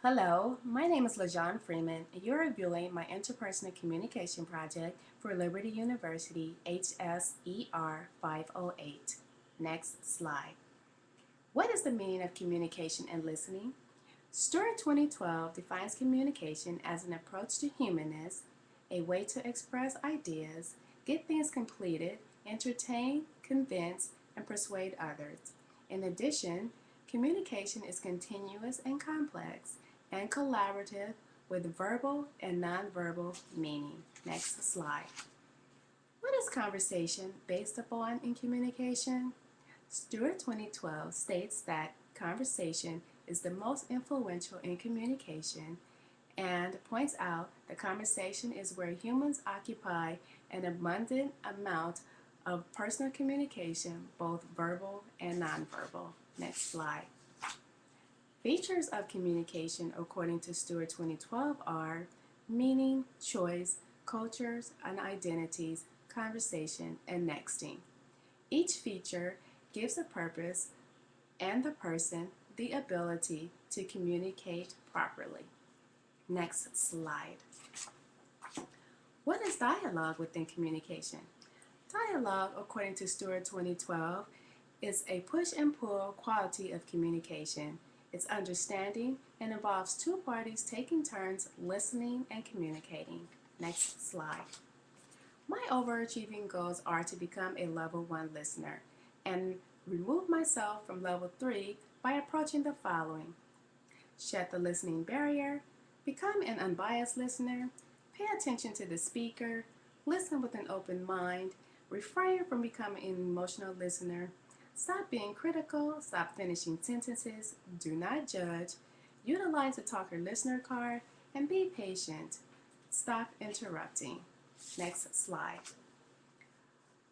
Hello, my name is LeJon Freeman, and you're reviewing my interpersonal communication project for Liberty University HSER 508. Next slide. What is the meaning of communication and listening? Stewart 2012 defines communication as an approach to humanness, a way to express ideas, get things completed, entertain, convince, and persuade others. In addition, communication is continuous and complex and collaborative with verbal and nonverbal meaning. Next slide. What is conversation based upon in communication? Stewart 2012 states that conversation is the most influential in communication and points out that conversation is where humans occupy an abundant amount of personal communication, both verbal and nonverbal. Next slide. Features of communication according to Stewart 2012 are meaning, choice, cultures and identities, conversation, and nexting. Each feature gives a purpose and the person the ability to communicate properly. Next slide. What is dialogue within communication? Dialogue, according to Stewart 2012, is a push and pull quality of communication. It's understanding and involves two parties taking turns listening and communicating. Next slide. My overachieving goals are to become a level 1 listener and remove myself from level 3 by approaching the following. Shed the listening barrier, become an unbiased listener, pay attention to the speaker, listen with an open mind, refrain from becoming an emotional listener, stop being critical, stop finishing sentences, do not judge, utilize the talker-listener card, and be patient. Stop interrupting. Next slide.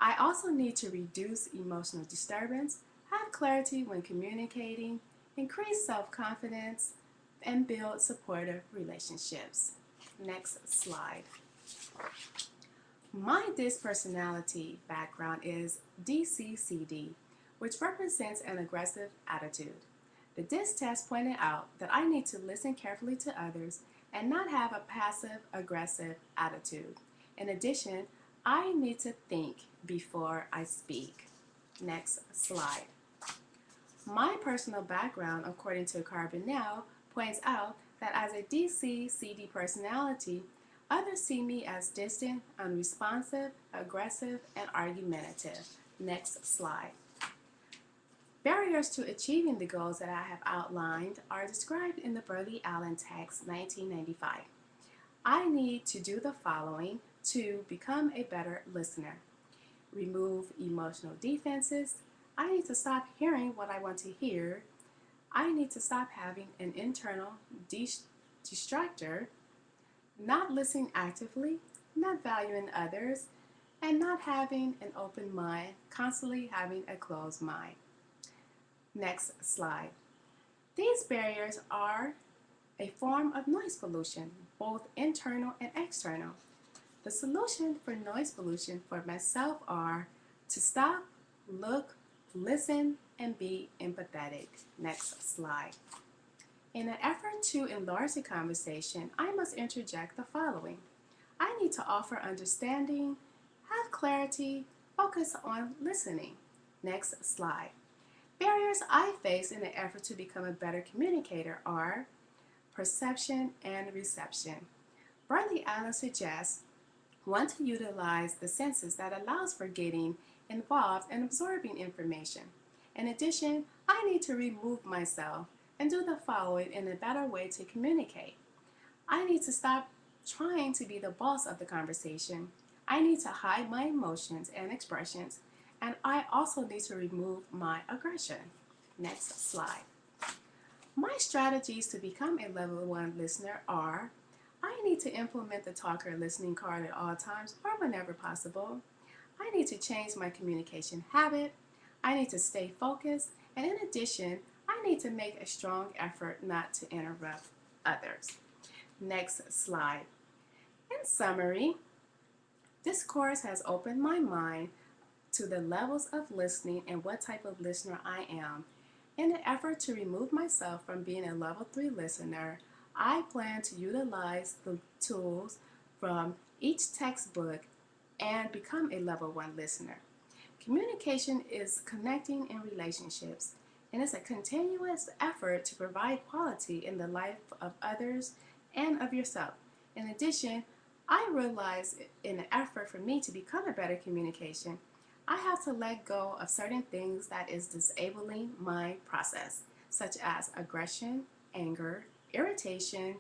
I also need to reduce emotional disturbance, have clarity when communicating, increase self-confidence, and build supportive relationships. Next slide. My DISC personality background is DCCD, which represents an aggressive attitude. The DISC test pointed out that I need to listen carefully to others and not have a passive-aggressive attitude. In addition, I need to think before I speak. Next slide. My personal background, according to Carbonell, points out that as a DC-CD personality, others see me as distant, unresponsive, aggressive, and argumentative. Next slide. Barriers to achieving the goals that I have outlined are described in the Burley Allen text 1995. I need to do the following to become a better listener. Remove emotional defenses. I need to stop hearing what I want to hear. I need to stop having an internal distractor, not listening actively, not valuing others, and not having an open mind, constantly having a closed mind. Next slide. These barriers are a form of noise pollution, both internal and external. The solution for noise pollution for myself are to stop, look, listen, and be empathetic. Next slide. In an effort to enlarge the conversation, I must interject the following. I need to offer understanding, have clarity, focus on listening. Next slide. Barriers I face in an effort to become a better communicator are perception and reception. Burley Allen suggests one to utilize the senses that allows for getting involved and absorbing information. In addition, I need to remove myself and do the following in a better way to communicate. I need to stop trying to be the boss of the conversation. I need to hide my emotions and expressions, and I also need to remove my aggression. Next slide. My strategies to become a level 1 listener are: I need to implement the talker listening card at all times or whenever possible. I need to change my communication habit. I need to stay focused, and in addition, I need to make a strong effort not to interrupt others. Next slide. In summary, this course has opened my mind to the levels of listening and what type of listener I am. In an effort to remove myself from being a level 3 listener, I plan to utilize the tools from each textbook and become a level 1 listener. Communication is connecting in relationships, and it's a continuous effort to provide quality in the life of others and of yourself. In addition, I realize in an effort for me to become a better communication, I have to let go of certain things that is disabling my process, such as aggression, anger, irritation,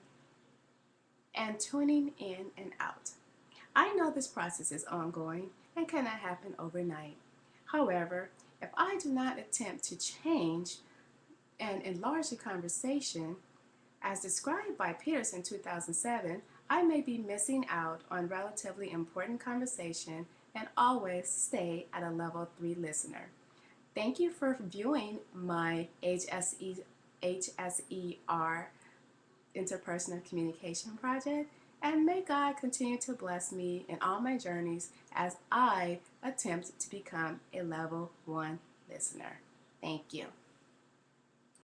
and tuning in and out. I know this process is ongoing and cannot happen overnight. However, if I do not attempt to change and enlarge the conversation, as described by Peters in 2007, I may be missing out on relatively important conversation and always stay at a level 3 listener. Thank you for viewing my HSER Interpersonal Communication Project, and may God continue to bless me in all my journeys as I attempt to become a level 1 listener. Thank you.